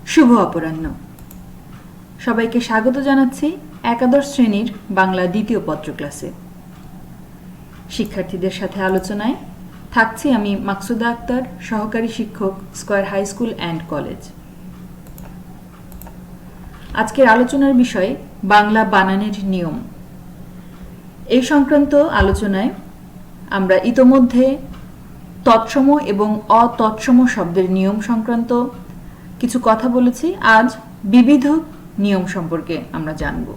শুভ অপরাহ্ন। সবাইকে স্বাগত জানাচ্ছি একাদশ শ্রেণীর বাংলা দ্বিতীয় পত্র ক্লাসে। শিক্ষার্থীদের সাথে আলোচনায় থাকছি আমি মাকসুদা আক্তার, সহকারী শিক্ষক, Square high school and college. আজকের আলোচনার বিষয় বাংলা বানানের নিয়ম। এই সংক্রান্ত আলোচনায় আমরা ইতোমধ্যে তৎসম এবং অতৎসম শব্দের নিয়ম সংক্রান্ত কিছু কথা বলেছি। আজ বিবিধ নিয়ম সম্পর্কে আমরা জানব।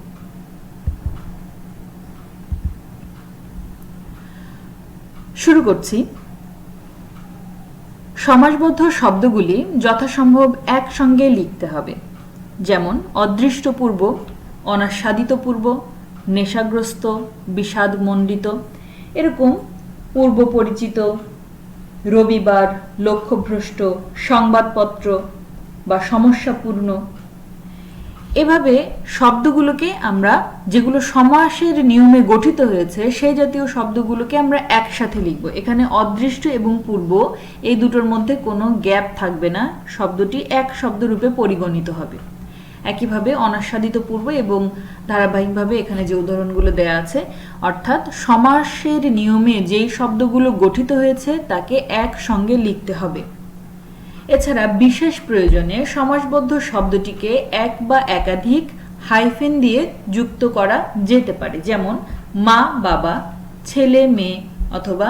শুরু করছি। সমাসবদ্ধ শব্দগুলি যথাসম্ভব একসঙ্গে লিখতে হবে, যেমন অদৃষ্টপূর্ব, অনাস্বাদিতপূর্ব, নেশাগ্রস্ত, বিষাদমণ্ডিত, এরকম পূর্ব পরিচিত, রবিবার, লক্ষ্যভ্রষ্ট, সংবাদপত্র বা সমস্যাপূর্ণ। এভাবে শব্দগুলোকে আমরা, যেগুলো সমাসের নিয়মে গঠিত হয়েছে, সেই জাতীয় শব্দগুলোকে আমরা একসাথে লিখব। এখানে অদৃষ্ট এবং পূর্ব এই দুটোর মধ্যে কোনো গ্যাপ থাকবে না, শব্দটি এক শব্দরূপে পরিগণিত হবে। একইভাবে অনাস্বাদিত পূর্ব এবং ধারাবাহিকভাবে এখানে যে উদাহরণগুলো দেয়া আছে, অর্থাৎ সমাসের নিয়মে যেই শব্দগুলো গঠিত হয়েছে তাকে একসঙ্গে লিখতে হবে। এছাড়া বিশেষ প্রয়োজনে সমাসবদ্ধ শব্দটিকে এক বা একাধিক হাইফেন দিয়ে যুক্ত করা যেতে পারে, যেমন মা বাবা, ছেলে মেয়ে, অথবা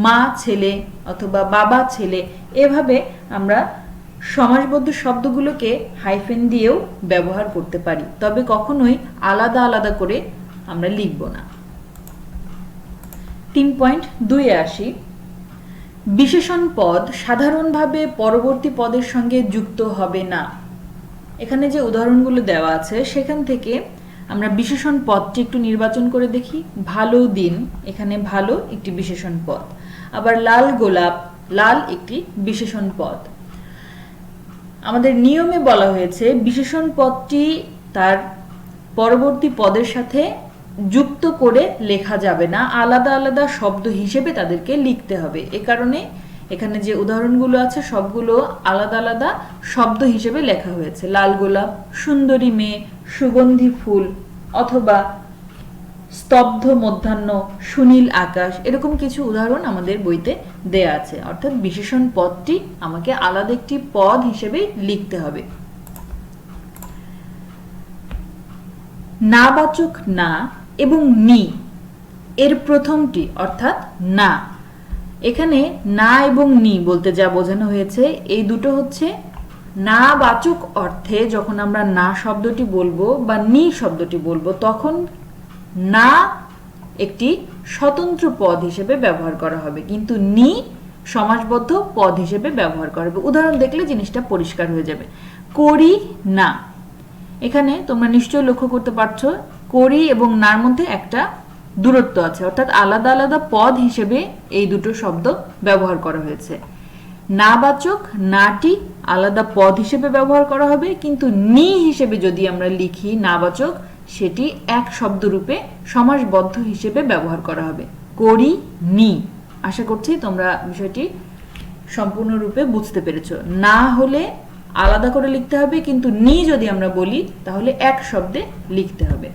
মা ছেলে, অথবা বাবা ছেলে। এভাবে আমরা সমাসবদ্ধ শব্দগুলোকে হাইফেন দিয়েও ব্যবহার করতে পারি, তবে কখনোই আলাদা আলাদা করে আমরা লিখব না। 3.2-এ আসি। বিশেষণ পদ সাধারণভাবে পরবর্তী পদের সঙ্গে যুক্ত হবে না। এখানে যে উদাহরণগুলো দেওয়া আছে সেখান থেকে আমরা বিশেষণ পদটি একটু নির্বাচন করে দেখি। ভালো দিন, এখানে ভালো একটি বিশেষণ পদ। আবার লাল গোলাপ, লাল একটি বিশেষণ পদ। আমাদের নিয়মে বলা হয়েছে বিশেষণ পদটি তার পরবর্তী পদের সাথে যুক্ত করে লেখা যাবে না, আলাদা আলাদা শব্দ হিসেবে তাদেরকে লিখতে হবে। এ কারণে এখানে যে উদাহরণগুলো আছে সবগুলো আলাদা আলাদা শব্দ হিসেবে লেখা হয়েছে। লাল গোলাপ, সুন্দরী মেয়ে, সুগন্ধি ফুল, অথবা স্তব্ধ মধ্যাহ্ন, সুনীল আকাশ, এরকম কিছু উদাহরণ আমাদের বইতে দেয়া আছে। অর্থাৎ বিশেষণ পদটি আমাকে আলাদা একটি পদ হিসেবে লিখতে হবে। নাবাচক না এবং নি এর প্রথমটি অর্থাৎ না, এখানে না এবং নি বলতে যা বোঝানো হয়েছে এই দুটো হচ্ছে নাবাচক অর্থে। যখন আমরা না শব্দটি বলবো বা নি শব্দটি বলবো তখন না একটি স্বতন্ত্র পদ হিসেবে ব্যবহার করা হবে, কিন্তু নি সমাসবদ্ধ পদ হিসেবে ব্যবহার করা হবে। উদাহরণ দেখলে জিনিসটা পরিষ্কার হয়ে যাবে। করি না, এখানে তোমরা নিশ্চয়ই লক্ষ্য করতে পারছো করি এবং নার মধ্যে একটা দূরত্ব আছে, অর্থাৎ আলাদা আলাদা পদ হিসেবে এই দুটো শব্দ ব্যবহার করা হয়েছে। নাবাচক নাটি আলাদা পদ হিসেবে ব্যবহার করা হবে, কিন্তু নি হিসেবে যদি আমরা লিখি নাবাচক, সেটি এক শব্দরূপে সমাসবদ্ধ হিসেবে ব্যবহার করা হবে। করি নি। আশা করছি তোমরা বিষয়টি সম্পূর্ণরূপে বুঝতে পেরেছো। না হলে আলাদা করে লিখতে হবে, কিন্তু নি যদি আমরা বলি তাহলে এক শব্দে লিখতে হবে।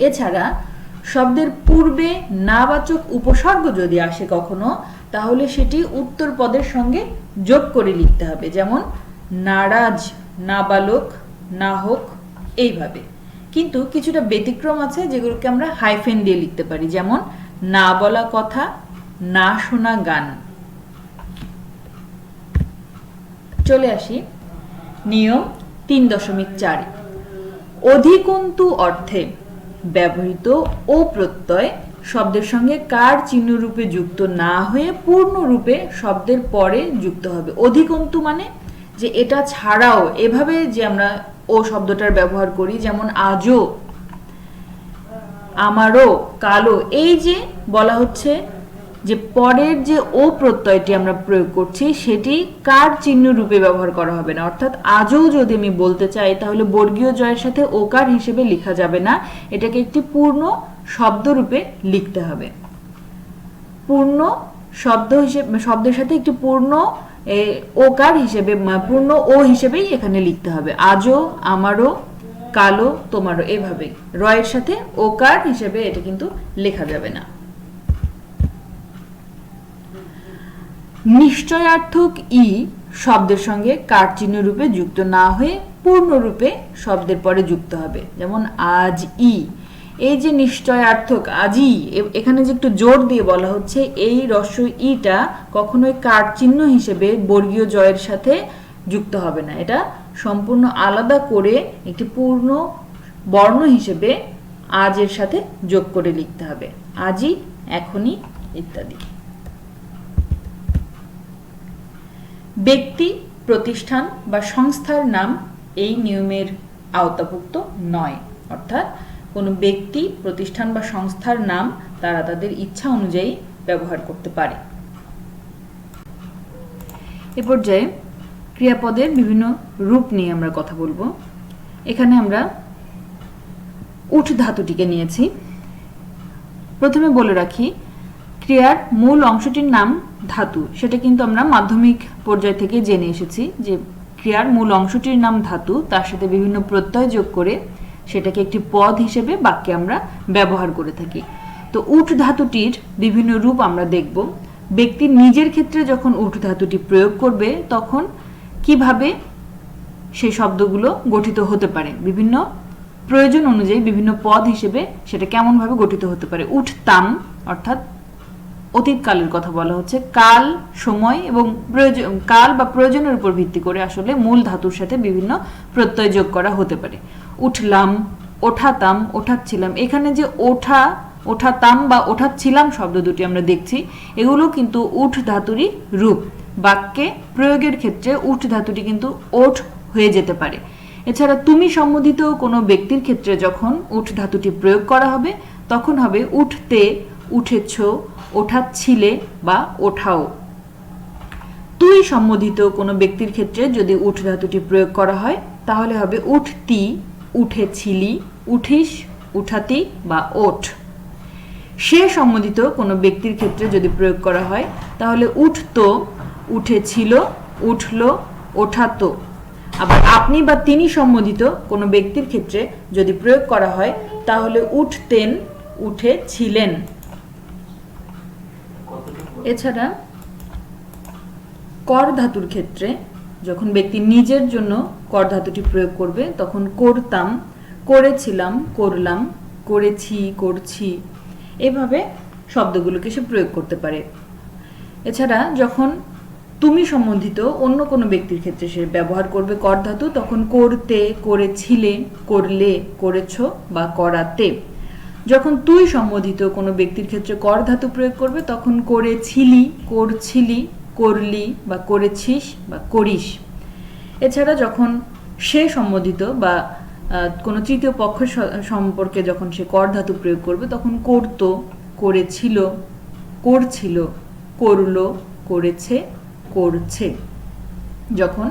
এছাড়া শব্দের পূর্বে নাবাচক উপসর্গ যদি আসে কখনো, তাহলে সেটি উত্তর পদের সঙ্গে যোগ করে লিখতে হবে, যেমন নারাজ, নাবালক, না হোক, এইভাবে। কিন্তু কিছুটা ব্যতিক্রম আছে যেগুলোকে আমরা হাইফেন দিয়ে লিখতে পারি, যেমন না বলা কথা, না শোনা গান। চলে আসি নিয়ম 3.4। অধিকন্তু অর্থে ব্যবহৃত ও প্রত্যয় শব্দের সঙ্গে কার চিহ্নরূপে যুক্ত না হয়ে পূর্ণরূপে শব্দের পরে যুক্ত হবে। অধিকন্তু মানে যে এটা ছাড়াও, এভাবে যে আমরা ও শব্দটার ব্যবহার করি, যেমন আজও, আমারও, কালো, এই যে বলা হচ্ছে যে পরের যে ও প্রত্যয়টি আমরা প্রয়োগ করছি সেটি কার চিহ্ন রূপে ব্যবহার করা হবে না। অর্থাৎ আজও যদি আমি বলতে চাই তাহলে বর্গীয় জয়ের সাথে ওকার হিসেবে লেখা যাবে না, এটাকে একটি পূর্ণ শব্দ রূপে লিখতে হবে। পূর্ণ শব্দ হিসেবে, শব্দের সাথে একটি পূর্ণ ওকার হিসেবে পূর্ণ ও হিসেবেই এখানে লিখতে হবে। আজও, আমারও, কালো, তোমারও, এভাবে রয়ের সাথে ওকার হিসেবে এটা কিন্তু লেখা যাবে না। নিশ্চয়ার্থক ই শব্দের সঙ্গে কার চিহ্ন রূপে যুক্ত না হয়ে পূর্ণরূপে শব্দের পরে যুক্ত হবে। যেমন আজ ই, এই যে নিশ্চয়ার্থক আজই, এখানে যে একটু জোর দিয়ে বলা হচ্ছে এই হ্রস্ব ইটা কখনোই কার চিহ্ন হিসেবে বর্গীয় জয়ের সাথে যুক্ত হবে না, এটা সম্পূর্ণ আলাদা করে একটি পূর্ণ বর্ণ হিসেবে আজের সাথে যোগ করে লিখতে হবে। আজই, এখনই ইত্যাদি। ব্যক্তি, প্রতিষ্ঠান বা সংস্থার নাম এই নিয়মের আওতাভুক্ত নয়, অর্থাৎ কোনো ব্যক্তি, প্রতিষ্ঠান বা সংস্থার নাম তারা তাদের ইচ্ছা অনুযায়ী ব্যবহার করতে পারে। এ পর্যায়ে ক্রিয়াপদের বিভিন্ন রূপ নিয়ে আমরা কথা বলবো। এখানে আমরা উঠ ধাতুটিকে নিয়েছি। প্রথমে বলে রাখি, ক্রিয়ার মূল অংশটির নাম ধাতু, সেটা কিন্তু আমরা মাধ্যমিক পর্যায় থেকে জেনে এসেছি যে ক্রিয়ার মূল অংশটির নাম ধাতু, তার সাথে বিভিন্ন প্রত্যয় যোগ করে সেটাকে একটি পদ হিসেবে বাক্যে আমরা ব্যবহার করে থাকি। তো উঠ ধাতুটির বিভিন্ন রূপ আমরা দেখব। ব্যক্তি নিজের ক্ষেত্রে যখন উঠ ধাতুটি প্রয়োগ করবে তখন কিভাবে সেই শব্দগুলো গঠিত হতে পারে, বিভিন্ন প্রয়োজন অনুযায়ী বিভিন্ন পদ হিসেবে সেটা কেমনভাবে গঠিত হতে পারে। উঠতাম অর্থাৎ অতীতকালের কথা বলা হচ্ছে, কাল, সময় এবং প্রয়োজন, কাল বা প্রয়োজনের উপর ভিত্তি করে আসলে মূল ধাতুর সাথে বিভিন্ন প্রত্যয় যোগ করা হতে পারে। উঠলাম, ওঠাতাম, ওঠাচ্ছিলাম, এখানে যে ওঠা, ওঠাতাম বা ওঠাচ্ছিলাম শব্দ দুটি আমরা দেখছি, এগুলো কিন্তু উঠ ধাতুরই রূপ। বাক্যে প্রয়োগের ক্ষেত্রে উঠ ধাতুটি কিন্তু ওঠ হয়ে যেতে পারে। এছাড়া তুমি সম্বোধিত কোনো ব্যক্তির ক্ষেত্রে যখন উঠ ধাতুটি প্রয়োগ করা হবে তখন হবে উঠতে, উঠেছ, ওঠাচ্ছিলে বা ওঠাও। তুই সম্বোধিত কোনো ব্যক্তির ক্ষেত্রে যদি উঠ ধাতুটি প্রয়োগ করা হয় তাহলে হবে উঠতি, উঠেছিলি, উঠিস, উঠাতি বা ওঠ। সে সম্বোধিত কোনো ব্যক্তির ক্ষেত্রে যদি প্রয়োগ করা হয় তাহলে উঠতো, উঠেছিল, উঠলো, ওঠাতো। আবার আপনি বা তিনি সম্বোধিত কোনো ব্যক্তির ক্ষেত্রে যদি প্রয়োগ করা হয় তাহলে উঠতেন, উঠেছিলেন। এছাড়া কর ধাতুর ক্ষেত্রে যখন ব্যক্তি নিজের জন্য কর ধাতুটি প্রয়োগ করবে তখন করতাম, করেছিলাম, করলাম, করেছি, করছি, এভাবে শব্দগুলোকে সে প্রয়োগ করতে পারে। এছাড়া যখন তুমি সম্বন্ধিত অন্য কোনো ব্যক্তির ক্ষেত্রে সে ব্যবহার করবে কর ধাতু তখন করতে, করেছিলে, করলে, করেছ বা করাতে। যখন তুই সম্বোধিত কোনো ব্যক্তির ক্ষেত্রে কর ধাতু প্রয়োগ করবে তখন করেছিলি, করছিলি, করলি বা করেছিস বা করিস। এছাড়া যখন সে সম্বোধিত বা কোনো তৃতীয় পক্ষের সম্পর্কে যখন সে কর ধাতু প্রয়োগ করবে তখন করতো, করেছিল, করছিল, করলো, করেছে, করছে। যখন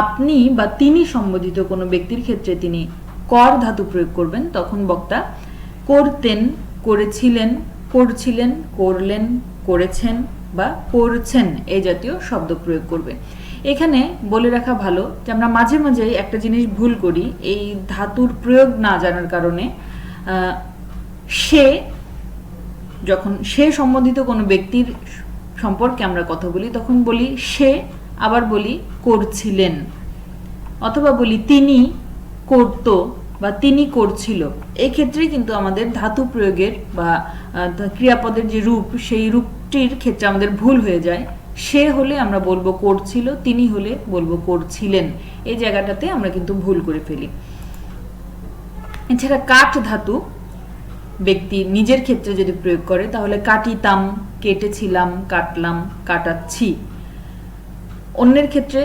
আপনি বা তিনি সম্বোধিত কোনো ব্যক্তির ক্ষেত্রে তিনি কর ধাতু প্রয়োগ করবেন তখন বক্তা করতেন, করেছিলেন, করছিলেন, করলেন, করেছেন বা করছেন এই জাতীয় শব্দ প্রয়োগ করবে। এখানে বলে রাখা ভালো যে আমরা মাঝে মাঝে একটা জিনিস ভুল করি, এই ধাতুর প্রয়োগ না জানার কারণে। সে যখন সে সম্বোধিত কোনো ব্যক্তির সম্পর্কে আমরা কথা বলি তখন বলি সে, আবার বলি করছিলেন, অথবা বলি তিনি করত বা তিনি করছিল। এই ক্ষেত্রে কিন্তু আমাদের ধাতু প্রয়োগের বা ক্রিয়াপদের যে রূপ সেই রূপটির ক্ষেত্রে আমাদের ভুল হয়ে যায়। সে হলে আমরা বলবো করছিল, তিনি হলে বলবো করছিলেন, এই জায়গাটাতে আমরা কিন্তু ভুল করে ফেলি। এছাড়া কাট ধাতু ব্যক্তি নিজের ক্ষেত্রে যদি প্রয়োগ করে তাহলে কাটিতাম, কেটেছিলাম, কাটলাম, কাটাচ্ছি। অন্যের ক্ষেত্রে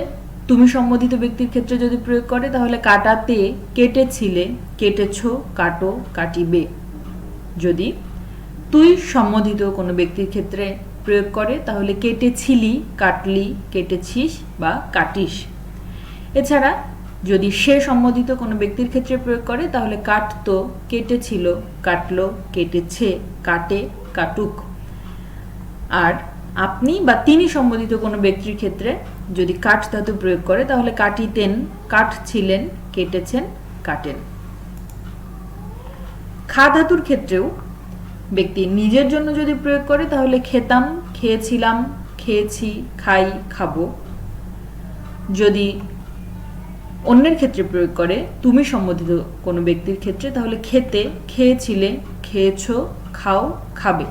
তুমি সম্বোধিত ব্যক্তির ক্ষেত্রে যদি প্রয়োগ করে তাহলে কাটাতে, কেটেছিলে, কেটেছ, কাটো, কাটিবে। যদি তুই সম্বোধিত কোনো ব্যক্তির ক্ষেত্রে প্রয়োগ করে তাহলে কেটেছিলি, কাটলি, কেটেছিস বা কাটিস। এছাড়া যদি সে সম্বোধিত কোনো ব্যক্তির ক্ষেত্রে প্রয়োগ করে তাহলে কাটতো, কেটেছিল, কাটলো, কেটেছে, কাটে, কাটুক। আর আপনি বা তিনি সম্বোধিত কোনো ব্যক্তির ক্ষেত্রে যদি কাট ধাতু প্রয়োগ করে তাহলে কাটিতেন, কাটছিলেন, কেটেছেন, কাটেন। খা ধাতুর ক্ষেত্রেও ব্যক্তি নিজের জন্য যদি প্রয়োগ করে তাহলে খেতাম, খেয়েছিলাম, খেয়েছি, খাই, খাবো। যদি অন্যের ক্ষেত্রে প্রয়োগ করে তুমি সম্বোধিত কোনো ব্যক্তির ক্ষেত্রে তাহলে খেতে, খেয়েছিলে, খেয়েছো, খাও, খাবে।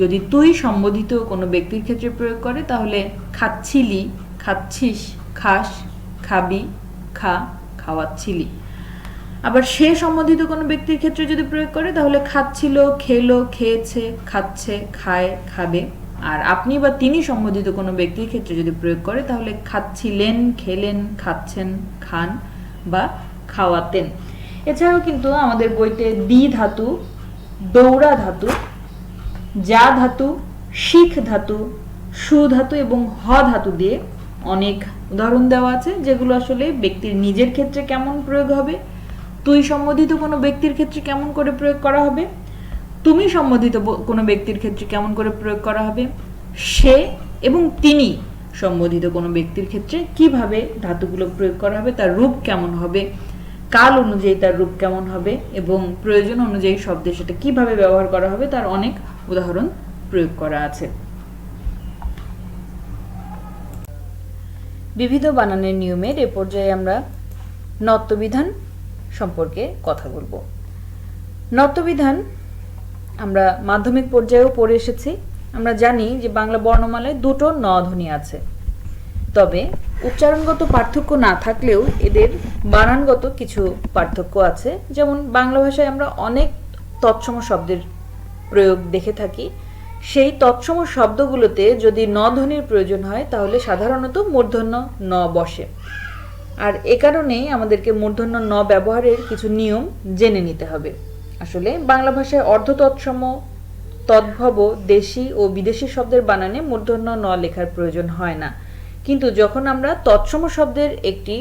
যদি তুই সম্বোধিত কোনো ব্যক্তির ক্ষেত্রে প্রয়োগ করে তাহলে খাচ্ছিলি, খাচ্ছিস, খাস, খাবি, খা, খাওয়াচ্ছিলি। আবার সে সম্বোধিত কোনো ব্যক্তির ক্ষেত্রে যদি প্রয়োগ করে তাহলে খাচ্ছিল, খেলো, খেয়েছে, খাচ্ছে, খায়, খাবে। আর আপনি বা তিনি সম্বোধিত কোনো ব্যক্তির ক্ষেত্রে যদি প্রয়োগ করে তাহলে খাচ্ছিলেন, খেলেন, খাচ্ছেন, খান বা খাওয়াতেন। এছাড়াও কিন্তু আমাদের বইতে দি ধাতু, দৌড়া ধাতু, যা ধাতু, শিখ ধাতু, সু ধাতু এবং হ ধাতু দিয়ে অনেক উদাহরণ দেওয়া আছে, যেগুলো আসলে ব্যক্তির নিজের ক্ষেত্রে কেমন প্রয়োগ হবে, তুই সম্বোধিত কোনো ব্যক্তির ক্ষেত্রে কেমন করে প্রয়োগ করা হবে, তুমি সম্বোধিত কোনো ব্যক্তির ক্ষেত্রে কেমন করে প্রয়োগ করা হবে, সে এবং তিনি সম্বোধিত কোনো ব্যক্তির ক্ষেত্রে কিভাবে ধাতুগুলো প্রয়োগ করা হবে, তার রূপ কেমন হবে, কাল অনুযায়ী তার রূপ কেমন হবে এবং প্রয়োজন অনুযায়ী শব্দে সেটা কিভাবে ব্যবহার করা হবে তার অনেক উদাহরণ প্রয়োগ করা আছে। বিবিধ বানানের নিয়মের এ পর্যায়ে আমরা নত্যবিধান সম্পর্কে কথা বলবো। নত্যবিধান আমরা মাধ্যমিক পর্যায়েও পড়ে এসেছি। আমরা জানি যে বাংলা বর্ণমালায় দুটো ন ধ্বনি আছে, তবে উচ্চারণগত পার্থক্য না থাকলেও এদের বানানগত কিছু পার্থক্য আছে। যেমন বাংলা ভাষায় আমরা অনেক তৎসম শব্দের প্রয়োগ দেখে থাকি। সেই তৎসম শব্দগুলোতে যদি ন ধ্বনির প্রয়োজন হয় তাহলে সাধারণত মূর্ধন্য ন বসে। আর এ কারণেই আমাদেরকে মূর্ধন্য ন ব্যবহারের কিছু নিয়ম জেনে নিতে হবে। আসলে বাংলা ভাষায় অর্ধ তৎসম, তদ্ভব, দেশি ও বিদেশি শব্দের বানানে মূর্ধন্য ন লেখার প্রয়োজন হয় না, কিন্তু যখন আমরা তৎসম শব্দের একটি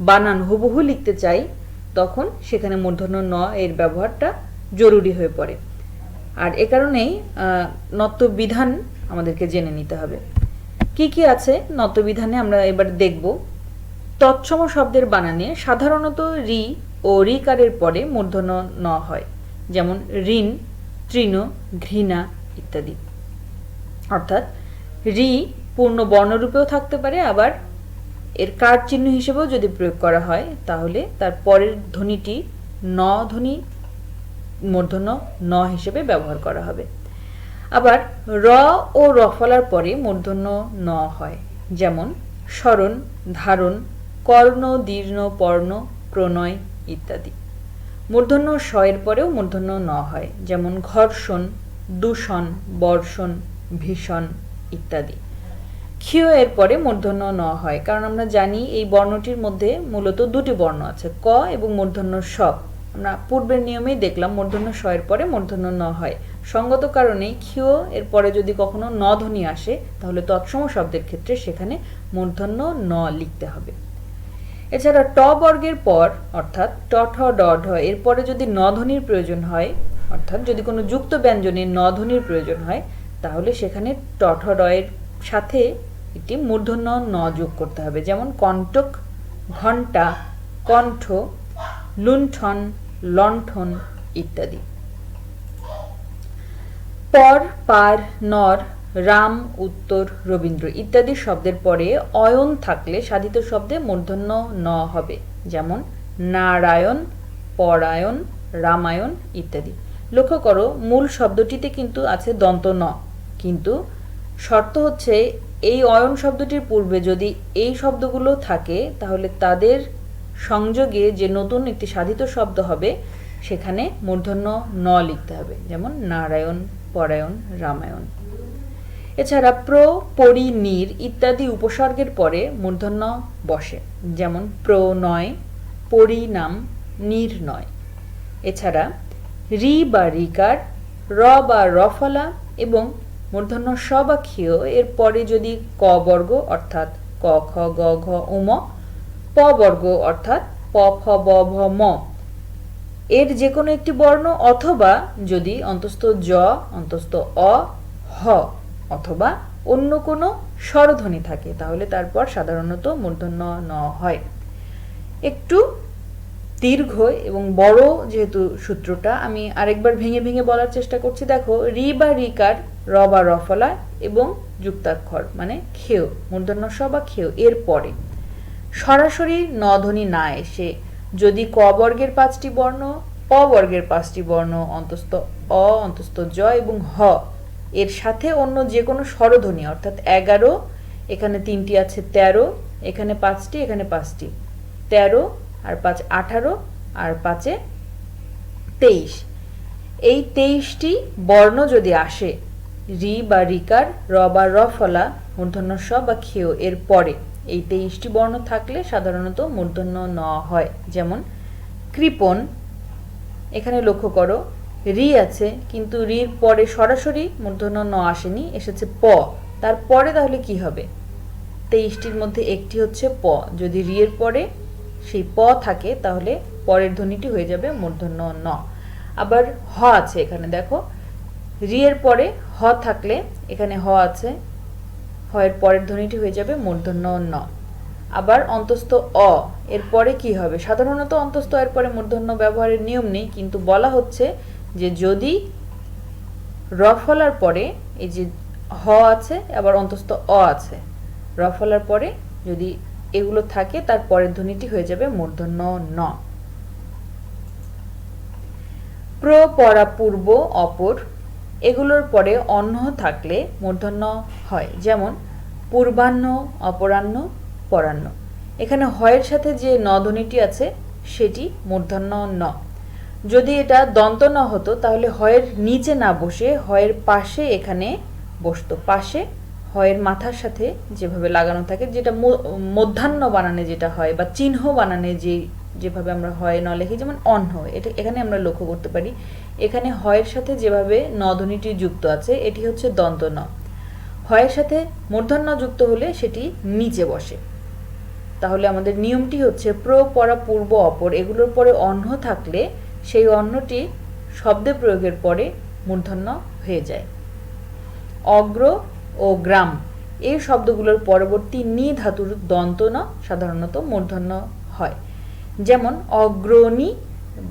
বানান হুবহু লিখতে চাই তখন সেখানে মূর্ধন্য ন এর ব্যবহারটা জরুরি হয়ে পড়ে। আর এ কারণেই নত্যবিধান আমাদেরকে জেনে নিতে হবে। কি কি আছে নত্যবিধানে আমরা এবার দেখব। তৎসম শব্দের বানানে সাধারণত রি ও রিকারের পরে মূর্ধন্য ন হয়, যেমন ঋণ, তৃণ, ঘৃণা ইত্যাদি। অর্থাৎ রি পূর্ণ বর্ণরূপেও থাকতে পারে, আবার এর কার চিহ্ন হিসেবেও যদি প্রয়োগ করা হয় তাহলে তার পরের ধ্বনিটি ন ধ্বনি মূর্ধন্য ন হিসেবে ব্যবহার করা হবে। আবার র ও রফলার পরে মূর্ধন্য ন হয়, যেমন স্মরণ, ধারণ, কর্ণ, দীর্ণ, পর্ণ, প্রণয় ইত্যাদি। মূর্ধন্য স এর পরেও মূর্ধন্য ন হয়, যেমন ঘর্ষণ, দূষণ, বর্ষণ, ভীষণ ইত্যাদি। ক্ষীয় এর পরে মূর্ধন্য ন হয়, কারণ আমরা জানি এই বর্ণটির মধ্যে মূলত দুটি বর্ণ আছে, ক এবং মূর্ধন্য স। আমরা পূর্বের নিয়মেই দেখলাম মূর্ধন্য স এর পরে মূর্ধন্য ন হয়। সঙ্গত কারণে ক্ষীয় এর পরে যদি কখনো ন ধ্বনি আসে তাহলে তৎসম শব্দের ক্ষেত্রে সেখানে মূর্ধন্য ন লিখতে হবে। এছাড়া ট বর্গের পর অর্থাৎ ট ঠ ড ঢ এর পরে যদি ন ধ্বনির প্রয়োজন হয়, অর্থাৎ যদি কোনো যুক্ত ব্যঞ্জনে ন ধ্বনির প্রয়োজন হয় তাহলে সেখানে ট ঠ ড এর সাথে একটি মূর্ধন্য ন যোগ করতে হবে, যেমন কণ্টক, ঘণ্টা, কণ্ঠ, লুণ্ঠন, লণ্ঠন ইত্যাদি। পর, পার, নর, রাম, উত্তর, রবীন্দ্র ইত্যাদি শব্দের পরে অয়ন থাকলে সাধিত শব্দে মূর্ধন্য ন হবে, যেমন নারায়ণ, পরায়ণ, রামায়ণ ইত্যাদি। লক্ষ্য করো মূল শব্দটিতে কিন্তু আছে দন্ত ন, কিন্তু শর্ত হচ্ছে এই অয়ন শব্দটির পূর্বে যদি এই শব্দগুলো থাকে তাহলে তাদের সংযোগে যে নতুন একটি সাধিত শব্দ হবে সেখানে মূর্ধন্য ন লিখতে হবে, যেমন নারায়ণ, পরায়ণ, রামায়ণ। এছাড়া প্র, পরি, নির ইত্যাদি উপসর্গের পরে মূর্ধন্য বসে, যেমন প্রণয়, পরিণাম, নির্ণয়। এছাড়া রি বা রিকার, র বা রফলা এবং মূর্ধন্য স বা ক্ষীয় এর পরে যদি ক বর্গ অর্থাৎ ক খ গ ঘ উম, প বর্গ অর্থাৎ প ফ ব ভ ম এর যে কোনো একটি বর্ণ, অথবা যদি অন্তস্থ জ, অন্তস্থ অ, হ অথবা অন্য কোনো স্বরধ্বনি থাকে তাহলে তারপর সাধারণত মূর্ধন্য ন হয়। একটু দীর্ঘ এবং বড় যেহেতু সূত্রটা, আমি আরেকবার ভেঙে ভেঙে বলার চেষ্টা করছি। দেখো, রি বা রিকার, র বা রফলা এবং যুক্তাক্ষর মানে খেয়, মূর্ধন্য স বা খেয় এর পরে সরাসরি নধ্বনি না এসে যদি ক বর্গের 5টি বর্ণ, প বর্গের 5টি বর্ণ, অন্তস্থ অ, অন্তস্থ জ এবং হ এর সাথে অন্য যে কোনো স্বরধ্বনি অর্থাৎ 11, এখানে 3টি আছে 13, এখানে 5টি, এখানে 5টি, 13 আর 5 18 আর 5 23, এই 23টি বর্ণ যদি আসে রি বা রিকার, র বা রফলা, মূর্ধন্য স বা খেয় এর পরে এই 23টি বর্ণ থাকলে সাধারণত মূর্ধন্য ন হয়। যেমন কৃপণ, এখানে লক্ষ্য করো রি আছে কিন্তু রির পরে সরাসরি মূর্ধন্য ন আসেনি, এসেছে প, তারপরে তাহলে কি হবে? 23টির মধ্যে একটি হচ্ছে প, যদি রি এর পরে সেই প থাকে তাহলে পরের ধ্বনিটি হয়ে যাবে মূর্ধন্য ন। আবার হ আছে, এখানে দেখো রি এর পরে হ থাকলে এখানে হ আছে, হ এর পরের ধ্বনিটি হয়ে যাবে মূর্ধন্য ন। আবার অন্তস্থ অ এর পরে কি হবে? সাধারণত অন্তস্থ এর পরে মূর্ধন্য ব্যবহারের নিয়ম নেই, কিন্তু বলা হচ্ছে যে যদি রফলার পরে এই যে হ আছে আবার অন্তস্থ অ আছে, রফলার পরে যদি এগুলো থাকে তার পরের ধ্বনিটি হয়ে যাবে মূর্ধন্য ন। প্র, পরা, পূর্ব, অপর এগুলোর পরে অন্য থাকলে মূর্ধন্য হয়। যেমন পূর্বাহ্ন, অপরাহ্ন, পরাহ্ন, এখানে হয়ের সাথে যে ন ধ্বনিটি আছে সেটি মূর্ধন্য ন। যদি এটা দন্ত ন হতো তাহলে হয়ের নিচে না বসে হয়ের পাশে এখানে বসতো, পাশে হয়ের মাথার সাথে যেভাবে লাগানো থাকে, যেটা মধ্যাহ্ন বানানে যেটা হয় বা চিহ্ন বানানে যেভাবে আমরা হয় ন লিখি, যেমন অন্য, এটা এখানে আমরা লক্ষ্য করতে পারি এখানে হয়ের সাথে যেভাবে ন ধ্বনিটি যুক্ত আছে এটি হচ্ছে দন্ত ন। হয়ের সাথে মূর্ধন্য যুক্ত হলে সেটি নিচে বসে। তাহলে আমাদের নিয়মটি হচ্ছে প্র, পরা, পূর্ব, অপর এগুলোর পরে অন্য থাকলে সেই অন্যটি শব্দে প্রয়োগের পরে মূর্ধন্য হয়ে যায়। অগ্র ও গ্রাম এই শব্দগুলোর পরবর্তী নি ধাতুর দন্ত ন সাধারণত মূর্ধন্য হয়। যেমন অগ্রণী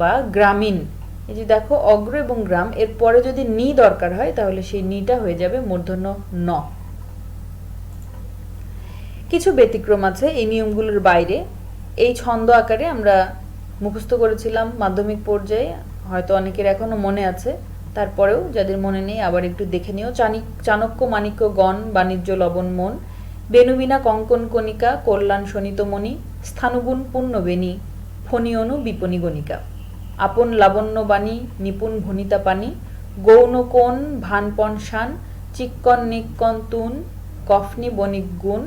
বা গ্রামীণ, এই যে দেখো অগ্র এবং গ্রাম এর পরে যদি নি দরকার হয় তাহলে সেই নিটা হয়ে যাবে মূর্ধন্য ন। কিছু ব্যতিক্রম আছে এই নিয়মগুলোর বাইরে। এই ছন্দ আকারে আমরা মুখস্থ করেছিলাম মাধ্যমিক পর্যায়ে, হয়তো অনেকের এখনো মনে আছে, তারপরেও যাদের মনে নেই আবার একটু দেখে নিও। চাণক্য, মাণিক্য, গণ, বাণিজ্য, লবণ, মন, বেণুবিনা, কঙ্কন, কণিকা, কল্যাণ, শোণিতমণি, স্থানুগুণ, পুণ্যবেণী, ফণি, অনু, বিপণী, গণিকা, আপন, লাবণ্য, বাণী, নিপুণ, ভনিতা, পানি, গৌণ, কোণ, ভানপণ, শান, চিক্কন, নিক্কন, তুন, কফনি, বণিক, গুণ,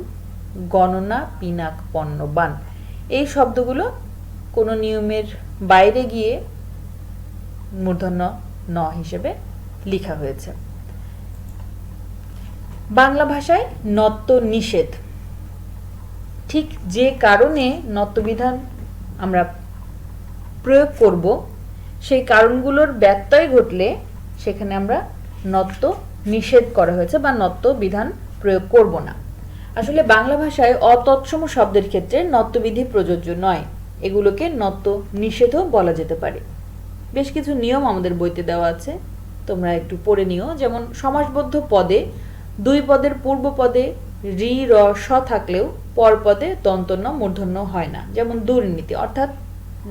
গণনা, পিনাক, পণ্য, বান এই শব্দগুলো কোনো নিয়মের বাইরে গিয়ে মূর্ধন্য ন হিসেবে লেখা হয়েছে। বাংলা ভাষায় নত্ব নিষেধ, ঠিক যে কারণে নত্যবিধান আমরা প্রয়োগ করব সেই কারণগুলোর ব্যত্যয় ঘটলে সেখানে আমরা নত্ব নিষেধ করা হয়েছে বা নত্ব বিধান প্রয়োগ করব না। আসলে বাংলা ভাষায় অতৎসম শব্দের ক্ষেত্রে নত্যবিধি প্রযোজ্য নয়, এগুলোকে নত্ব নিষেধও বলা যেতে পারে। বেশ কিছু নিয়ম আমাদের বইতে দেওয়া আছে, তোমরা একটু পড়ে নিও। যেমন সমাসবদ্ধ পদে দুই পদের পূর্ব পদে রি, র, স থাকলেও পর পদে দন্ত ন মূর্ধন্য হয় না। যেমন দুর্নীতি, অর্থাৎ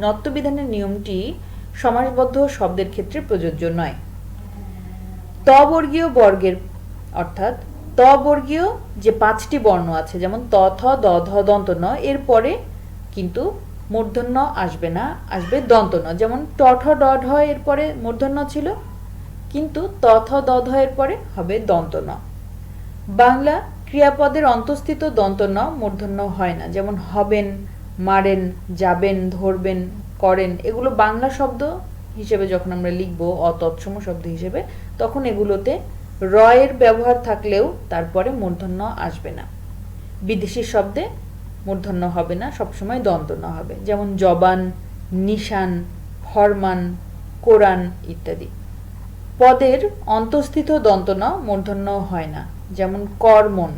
নত্যবিধানের নিয়মটি সমাসবদ্ধ শব্দের ক্ষেত্রে প্রযোজ্য নয়। ত বর্গীয় বর্গের অর্থাৎ ত বর্গীয় যে 5টি বর্ণ আছে, যেমন ত, থ, দ, ধ, দন্ত ন, এর পরে কিন্তু মূর্ধন্য আসবে না, আসবে দন্ত ন। যেমন ট, ঠ, ড, ঢ এর পরে মূর্ধন্য ছিল, কিন্তু ত, থ, দ, ধ এর পরে হবে দন্ত ন। বাংলা ক্রিয়াপদের অন্তঃস্থিত দন্ত ন মূর্ধন্য হয় না। যেমন হবেন, মারেন, যাবেন, ধরবেন, করেন এগুলো বাংলা শব্দ হিসেবে যখন আমরা লিখব অতৎসম শব্দ হিসেবে, তখন এগুলোতে র এর ব্যবহার থাকলেও তারপরে মূর্ধন্য আসবে না। বিদেশি শব্দে মূর্ধন্য হবে না, সবসময় দন্ত ন হবে। যেমন জবান, নিশান, ফরমান, কোরআন ইত্যাদি। পদের অন্তঃস্থিত দন্ত ন মূর্ধন্য হয় না। যেমন কর্মণ,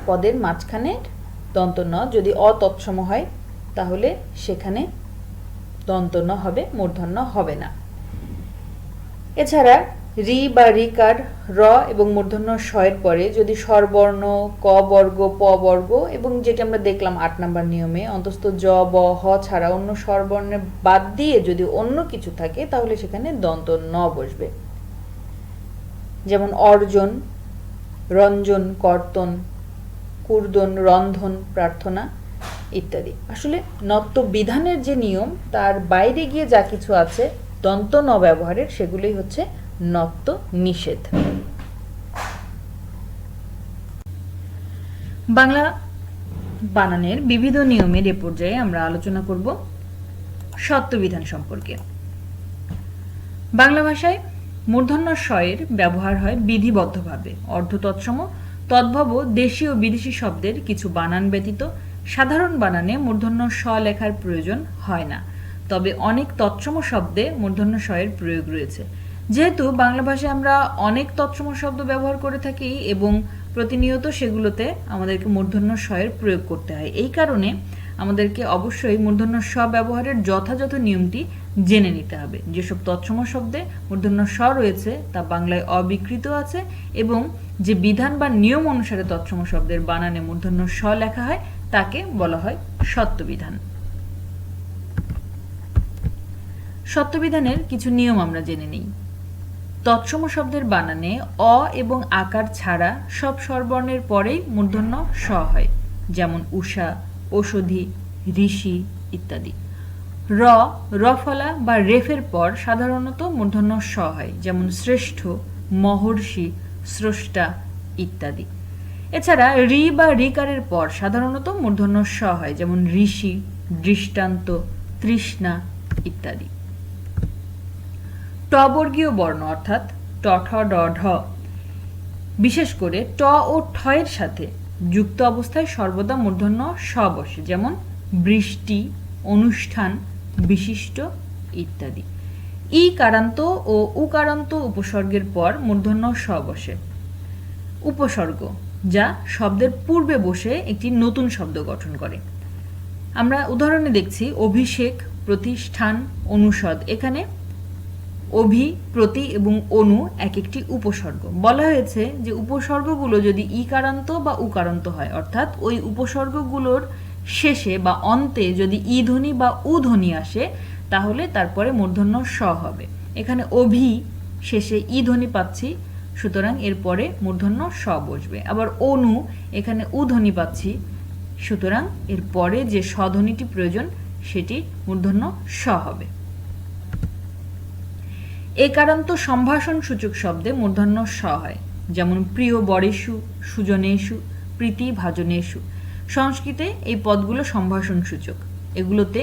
পদের মাঝখানে দন্ত ন যদি অতৎসম হয় তাহলে সেখানে দন্ত ন হবে, মূর্ধন্য হবে না। এছাড়া রি বা রিকার র এবং মূর্ধন্য স এর পরে যদি স্বরবর্ণ ক বর্গ প বর্গ এবং যেটা আমরা দেখলাম ৮ নম্বর নিয়মে অন্তস্থ জ ব হ ছাড়া অন্য স্বরবর্ণের বাদ দিয়ে যদি অন্য কিছু থাকে তাহলে সেখানে দন্ত ন বসবে। যেমন অর্জন, রঞ্জন, কর্তন, কুর্দন, রন্ধন, প্রার্থনা ইত্যাদি। আসলে নত্ব বিধানের যে নিয়ম তার বাইরে গিয়ে যা কিছু আছে দন্ত ন ব্যবহারের সেগুলোই হচ্ছে নত্ব নিষেধ। বাংলা বানানের বিবিধ নিয়মের এ পর্যায়ে আমরা আলোচনা করব সত্যবিধান সম্পর্কে। বাংলা ভাষায় মূর্ধন্য স এর ব্যবহার হয় বিধিবদ্ধভাবে। অর্ধ তৎসম তদ্ভব দেশি ও বিদেশি শব্দের কিছু বানান ব্যতীত সাধারণ বানানে মূর্ধন্য স লেখার প্রয়োজন হয় না, তবে অনেক তৎসম শব্দে মূর্ধন্য স এর প্রয়োগ রয়েছে। যেহেতু বাংলা ভাষায় আমরা অনেক তৎসম শব্দ ব্যবহার করে থাকি এবং প্রতিনিয়ত সেগুলোতে আমাদেরকে মূর্ধন্য স এর প্রয়োগ করতে হয়, এই কারণে আমাদেরকে অবশ্যই মূর্ধন্য স ব্যবহারের যথাযথ নিয়মটি জেনে নিতে হবে। যেসব তৎসম শব্দে মূর্ধন্য স রয়েছে তা বাংলায় অবিকৃত আছে এবং যে বিধান বা নিয়ম অনুসারে তৎসম শব্দের বানানে মূর্ধন্য স লেখা হয় তাকে বলা হয় সত্যবিধান। সত্যবিধানের কিছু নিয়ম আমরা জেনে নিই। তৎসম শব্দের বানানে অ এবং আকার ছাড়া সব স্বরবর্ণের পরেই মূর্ধন্য স হয়, যেমন উষা, ঔষধি, ঋষি ইত্যাদি। র, রফলা বা রেফের পর সাধারণত মূর্ধন্য স হয়, যেমন শ্রেষ্ঠ, মহর্ষি, স্রষ্টা ইত্যাদি। এছাড়া রি বা রিকারের পর সাধারণত মূর্ধন্য স হয়, যেমন ঋষি, দৃষ্টান্ত, তৃষ্ণা ইত্যাদি। টবর্গীয় বর্ণ অর্থাৎ ট ঠ ড ঢ বিশেষ করে ট ও ঠ এর সাথে যুক্ত অবস্থায় সর্বদা মূর্ধন্য স বসে, যেমন বৃষ্টি, অনুষ্ঠান, বিশিষ্ট ইত্যাদি। ই কারান্ত ও উকারান্ত উপসর্গের পর মূর্ধন্য স বসে। উপসর্গ যা শব্দের পূর্বে বসে একটি নতুন শব্দ গঠন করে। আমরা উদাহরণে দেখছি অভিষেক, প্রতিষ্ঠান, অনুষদ। এখানে অভি, প্রতি এবং অনু এক একটি উপসর্গ। বলা হয়েছে যে উপসর্গগুলো যদি ইকারান্ত বা উকারান্ত হয়, অর্থাৎ ওই উপসর্গগুলোর শেষে বা অন্তে যদি ই ধ্বনি বা উ ধ্বনি আসে তাহলে তারপরে মূর্ধন্য স হবে। এখানে অভি শেষে ই ধ্বনি পাচ্ছি, সুতরাং এরপরে মূর্ধন্য স বসবে। আবার অনু, এখানে উ ধ্বনি পাচ্ছি, সুতরাং এরপরে যে স ধ্বনিটি প্রয়োজন সেটি মূর্ধন্য স হবে। একারান্ত সম্ভাষণ সূচক শব্দে মূর্ধন্য স হয়, যেমন প্রিয় বরেষু, সুজনেষু, প্রীতি ভাজনেষু। সংস্কৃতে এই পদগুলো সম্ভাষণ সূচক। এগুলোতে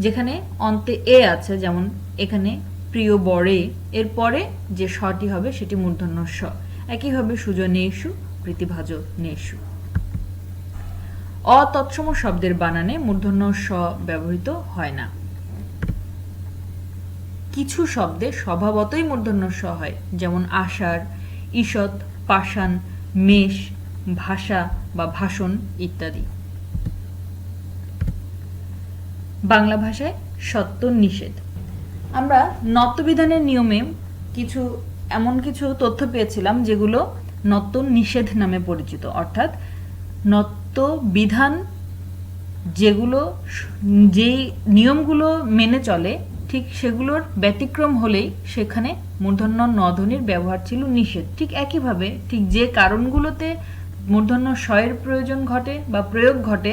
যেখানে অন্তে এ আছে, যেমন এখানে প্রিয় বরে, এরপরে যে সটি হবে সেটি মূর্ধন্য স। একইভাবে সুজনেষু, প্রীতিভাজনেষু। অতৎসম শব্দের বানানে মূর্ধন্য স ব্যবহৃত হয় না। কিছু শব্দে স্বভাবতই মূর্ধন্য স হয়, যেমন আষাঢ়, ঈষৎ, পাষাণ, মেষ, ভাষা বা ভাষণ ইত্যাদি। বাংলা ভাষায় সত্য নিষেধ। আমরা নত্যবিধানের নিয়মে এমন কিছু তথ্য পেয়েছিলাম যেগুলো নত্য নিষেধ নামে পরিচিত, অর্থাৎ নত্য বিধান যেগুলো যেই নিয়মগুলো মেনে চলে ঠিক সেগুলোর ব্যতিক্রম হলেই সেখানে মূর্ধন্য ন ধ্বনির ব্যবহার ছিল নিষেধ। ঠিক একইভাবে ঠিক যে কারণগুলোতে মূর্ধন্য স এর প্রয়োজন ঘটে বা প্রয়োগ ঘটে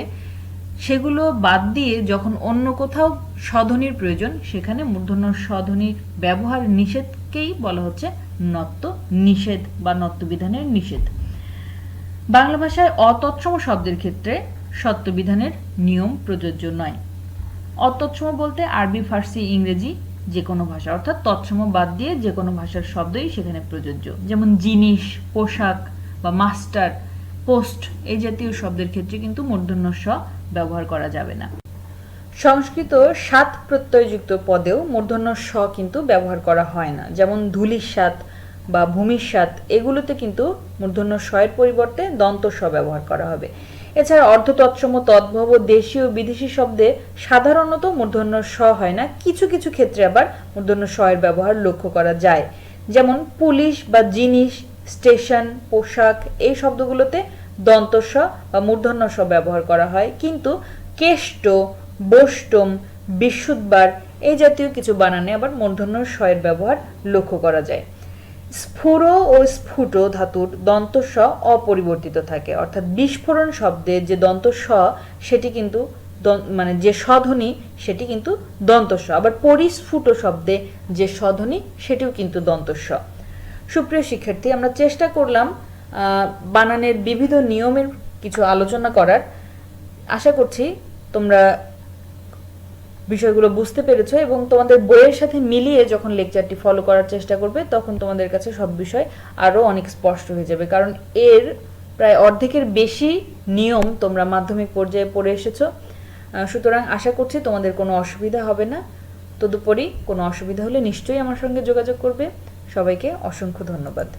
সেগুলো বাদ দিয়ে যখন অন্য কোথাও স্বধ্বনির প্রয়োজন সেখানে মূর্ধন্য স ধ্বনির ব্যবহার নিষেধকেই বলা হচ্ছে নত্য নিষেধ বা নত্যবিধানের নিষেধ। বাংলা ভাষায় অতৎসম শব্দের ক্ষেত্রে সত্যবিধানের নিয়ম প্রযোজ্য নয়। অতৎসম বলতে আরবি, ফার্সি, ইংরেজি যে কোনো ভাষা, অর্থাৎ তৎসম বাদ দিয়ে যে কোনো ভাষার শব্দই সেখানে প্রযোজ্য। যেমন জিনিস, পোশাক বা মাস্টার, পোস্ট এই জাতীয় শব্দের ক্ষেত্রে কিন্তু মূর্ধন্য স ব্যবহার করা যাবে না। সংস্কৃত ৭ প্রত্যয়যুক্ত পদেও মূর্ধন্য স কিন্তু ব্যবহার করা হয় না, যেমন ধূলিসাৎ বা ভূমিসাৎ এগুলোতে কিন্তু মূর্ধন্য ষ এর পরিবর্তে দন্ত স ব্যবহার করা হবে। এছাড়া অর্ধ তৎসম তদ্ভব দেশীয় বিদেশি শব্দে সাধারণত মূর্ধন্য স হয় না, কিছু কিছু ক্ষেত্রে আবার মূর্ধন্য স এর ব্যবহার লক্ষ্য করা যায়। যেমন পুলিশ বা জিনিস, স্টেশন, পোশাক এই শব্দগুলোতে দন্ত স বা মূর্ধন্য স ব্যবহার করা হয়, কিন্তু কেষ্ট, বোষ্টম, বিশুদ্ধবার এই জাতীয় কিছু বানানে আবার মূর্ধন্য স এর ব্যবহার লক্ষ্য করা যায়। স্ফুর ও স্ফুট ধাতুর দন্ত স অপরিবর্তিত থাকে, অর্থাৎ বিস্ফোরণ শব্দে যে দন্ত স সেটি কিন্তু মানে যে স্বধ্বনি সেটি কিন্তু দন্ত স, আবার পরিস্ফুট শব্দে যে স্বধ্বনি সেটিও কিন্তু দন্ত স। সুপ্রিয় শিক্ষার্থী, আমরা চেষ্টা করলাম বানানের বিবিধ নিয়মের কিছু আলোচনা করার। আশা করছি তোমরা বিষয়গুলো বুঝতে পেরেছো এবং তোমাদের বইয়ের সাথে মিলিয়ে যখন লেকচারটি ফলো করার চেষ্টা করবে তখন তোমাদের কাছে সব বিষয় আরও অনেক স্পষ্ট হয়ে যাবে, কারণ এর প্রায় অর্ধেকের বেশি নিয়ম তোমরা মাধ্যমিক পর্যায়ে পড়ে এসেছো। সুতরাং আশা করছি তোমাদের কোনো অসুবিধা হবে না। তদুপরি কোনো অসুবিধা হলে নিশ্চয়ই আমার সঙ্গে যোগাযোগ করবে। সবাইকে অসংখ্য ধন্যবাদ।